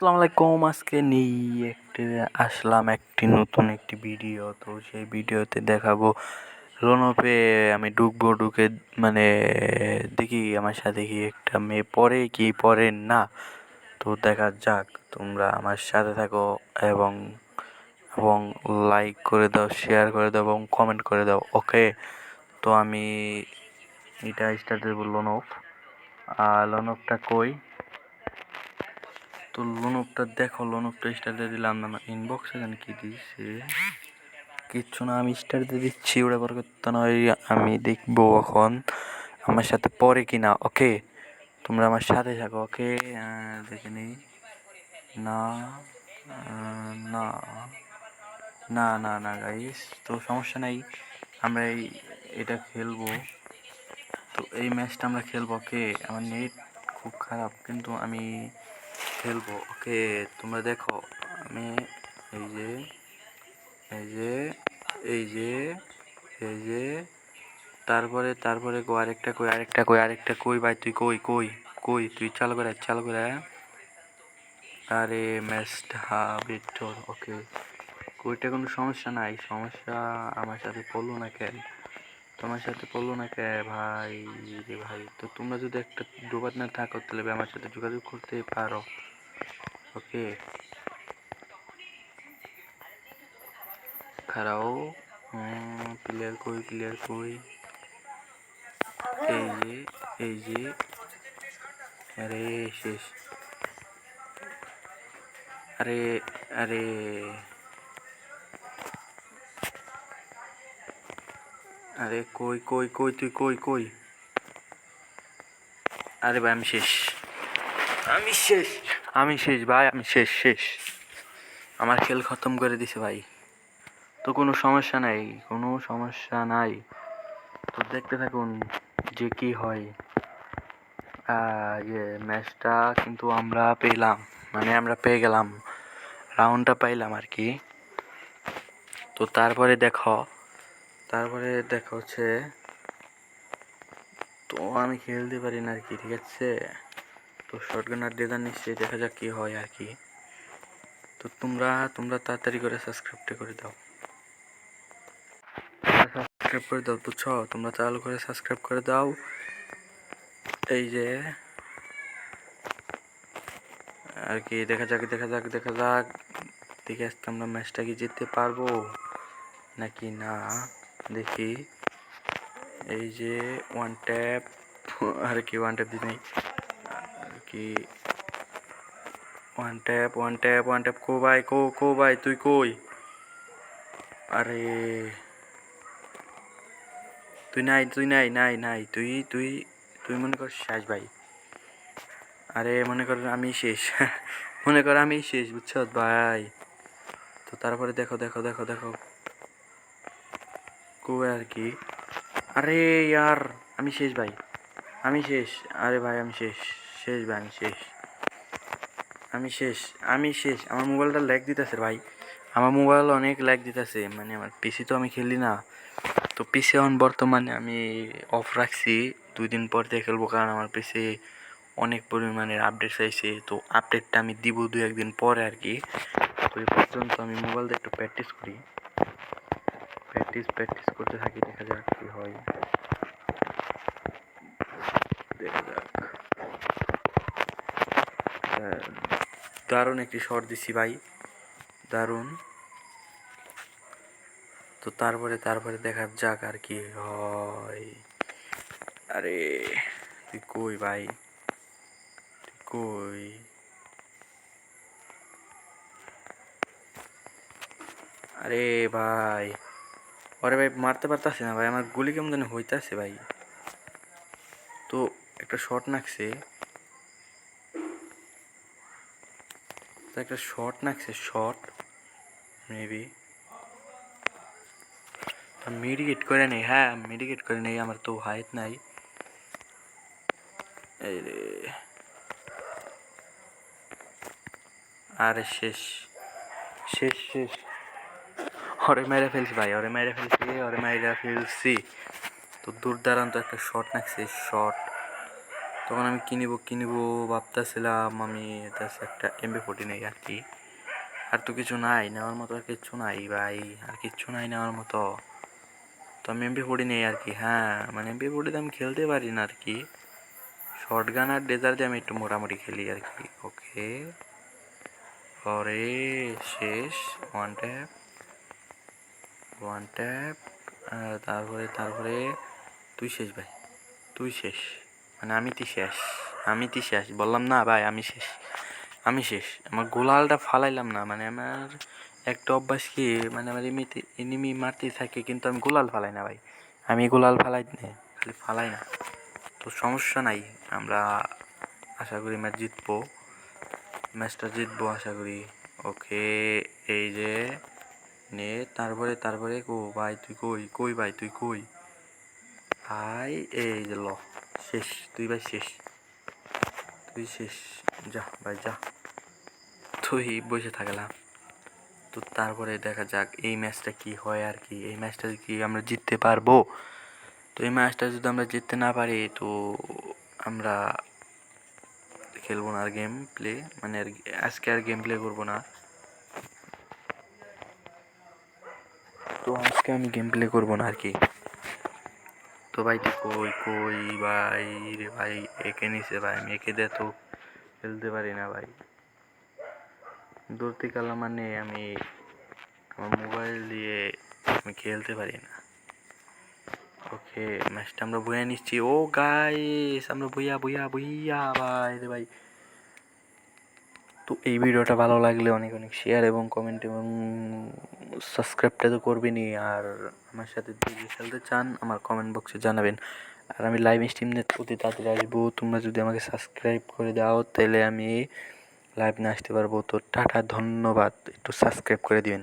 আসসালামু আলাইকুম। আজকে নিয়ে আসলাম নতুন একটি ভিডিও। তো সেই ভিডিওতে দেখাবো লোনপে আমি ঢুকে মানে দেখি আমার সাথে কি একটা মেয়ে পড়ে কি পড়ে না। তো দেখা যাক, তোমরা আমার সাথে থাকো এবং এবং লাইক করে দাও, শেয়ার করে দাও এবং কমেন্ট করে দাও। ওকে, তো আমি এটা স্টার্ট দেবো। লোনপটা কই? তো লোনপটা দেখো, লোনপটা স্টার দিয়ে দিলাম। আমার ইনবক্সে জানি কি দিয়েছে, কিচ্ছু না। আমি স্টার দিয়ে দিচ্ছি, ওটা পরে করতে নয়। আমি দেখবো এখন আমার সাথে পরে কিনা। ওকে, তোমরা আমার সাথে থাকো। ওকে, দেখে নিই। না না না না না গাইস, তো সমস্যা নাই, আমরা এটা খেলবো। তো এই ম্যাচটা আমরা খেলবো। ওকে, আমার নেট খুব খারাপ কিন্তু আমি খেলবো। ওকে, তোমরা দেখো। আমি এই যে এই যে এই যে এই যে তারপরে কো আরেকটা কই ভাই, তুই কই কই কই তুই চালু করে। আরে ম্যাচটা হবে তোর। ওকে, কইটা কোনো সমস্যা নাই, সমস্যা আমার সাথে পড়লো না কেন, তোমার সাথে পড়লো না কে ভাই রে ভাই। তো তোমরা যদি একটা ডোবাত না থাকো তাহলে আমার সাথে যোগাযোগ করতে পারো। ওকে, খারাও। প্লেয়ার কই? এই যে আরে শেষ। আরে আরে আরে কই তুই কই? আরে ভাই আমি শেষ ভাই, আমি শেষ। আমার খেল খতম করে দিছে ভাই। তো কোনো সমস্যা নাই। তো দেখতে থাকুন যে কি হয়। ম্যাচটা কিন্তু আমরা পেলাম, মানে আমরা পেয়ে গেলাম, রাউন্ডটা পাইলাম আর কি। তো তারপরে দেখো হচ্ছে, তো আমি খেলতে পারি না আর কি, ঠিক আছে। তো শটগান আর ডেজার নিশ্চয়ই, দেখা যাক কি হয় আর কি। তো তোমরা তাড়াতাড়ি করে সাবস্ক্রাইবটা করে দাও, বুঝছো? তোমরা চালু করে সাবস্ক্রাইব করে দাও। এই যে আর কি, দেখা যাক দেখে আসতে আমরা ম্যাচটা কি জিততে পারবো নাকি না, দেখি। এই যে ওয়ান ট্যাপ আর কি, ওয়ান ট্যাপ দিই আর কি, ওয়ান ট্যাপ কো ভাই তুই কই? আরে তুই নাই তুই মনে কর শেষ ভাই। আরে মনে কর আমি শেষ আমি শেষ, বুঝছো ভাই। তো তারপরে দেখো কই আর কি। আরে यार আমি শেষ ভাই, আরে ভাই আমি শেষ ভাই, আমি শেষ। আমার মোবাইলটা ল্যাগ দিতেছে ভাই, আমার মোবাইল অনেক ল্যাগ দিতেছে, মানে আমার পিসি তো আমি খেলি না। তো পিসি এখন বর্তমানে আমি অফ রাখছি, 2 দিন পর দিয়ে খেলবো, কারণ আমার পিসি অনেক পরিমাণের আপডেট চাইছে। তো আপডেটটা আমি দিব 2-1 দিন পরে আর কি। তো এই পর্যন্ত আমি মোবাইল দিয়ে একটু প্র্যাকটিস করি, প্র্যাকটিস করতে থাকি, দেখা যাক কি হয়। দারুণ একটি শট দিছি ভাই, দারুণ। তো তারপরে দেখা যাক আর কি হয়। আরে তুই কই ভাই, কই? আরে ভাই, ওরে ভাই মারতে পারতাছি না ভাই, আমার গুলি কেমন জানি হইতাছে ভাই। তো একটা শট নাকছে, শট মেবি মেডিকেট করে নেই। হ্যাঁ মেডিকেট করে নেই, আমার তো হাইট নাই। এই রে, আরে শেষ। ওরে মেরে ফেলছি ভাই, ওরে মেরে ফেলছি। তো দুর্দান্ত একটা শট নাকছে, শট। তো তখন আমি কিনিব ভাবতেছিলাম আমি একটা MP40 নেই আর কি। আর তো কিছু নাই নেওয়ার মতো, আর কিচ্ছু নাই ভাই, আর কিচ্ছু নাই নেওয়ার মতো। তো আমি MP40 নেই আর কি। হ্যাঁ মানে MP40 আমি খেলতে পারি না আর কি। শর্ট গান আর ডেজার দিয়ে আমি একটু মোটামুটি খেলি আর কি। ওকে, পরে শেষ ওয়ান ট্যাপ। তারপরে তুই শেষ ভাই, তুই শেষ, মানে আমি তি শেষ বললাম না ভাই, আমি শেষ। আমার গোলালটা ফালাইলাম না, মানে আমার একটা অভ্যাস কি, মানে আমার এমনিতে এনিমি মারতে থাকে কিন্তু আমি গোলাল ফালাই না ভাই। আমি গোলাল ফালাই না, খালি ফালাই না। তো সমস্যা নাই, আমরা আশা করি ম্যাচটা জিতবো আশা করি। ওকে, এই যে নে, তারপরে ভাই তুই কই ভাই তুই কই ভাই, এই যে শেষ, তুই ভাই শেষ, তুই শেষ, যা ভাই যা, তুই বসে থাকলাম। তো তারপরে দেখা যাক এই ম্যাচটা কি হয় আর কি। এই ম্যাচটা কি আমরা জিততে পারবো? তো এই ম্যাচটা যদি আমরা জিততে না পারি তো আমরা খেলবো না আর গেম প্লে, মানে আজকে আর গেম প্লে করবো না। তো আজকে আমি গেম প্লে করবো না আর কি। তো ভাই তুই কই ভাই রে ভাই, একে নিছে ভাই, আমি একে দিয়ে তো খেলতে পারি না ভাই। দূর থেকে মানে আমি আমার মোবাইল দিয়ে আমি খেলতে পারি না। ওকে, ম্যাচটা আমরা বইয়া নিচ্ছি। ও গাইস, আমরা বইয়া ভাই রে ভাই। তো এই ভিডিওটা ভালো লাগলে অনেক শেয়ার এবং কমেন্ট এবং সাবস্ক্রাইবটা তো করবেনই। আর আমার সাথে যদি খেলতে চান আমার কমেন্ট বক্সে জানাবেন। আর আমি লাইভ স্ট্রিম অতি তাড়াতাড়ি আসবো। তোমরা যদি আমাকে সাবস্ক্রাইব করে দাও তাহলে আমি লাইভ না আসতে পারবো। তো টাটা, ধন্যবাদ, একটু সাবস্ক্রাইব করে দিবেন।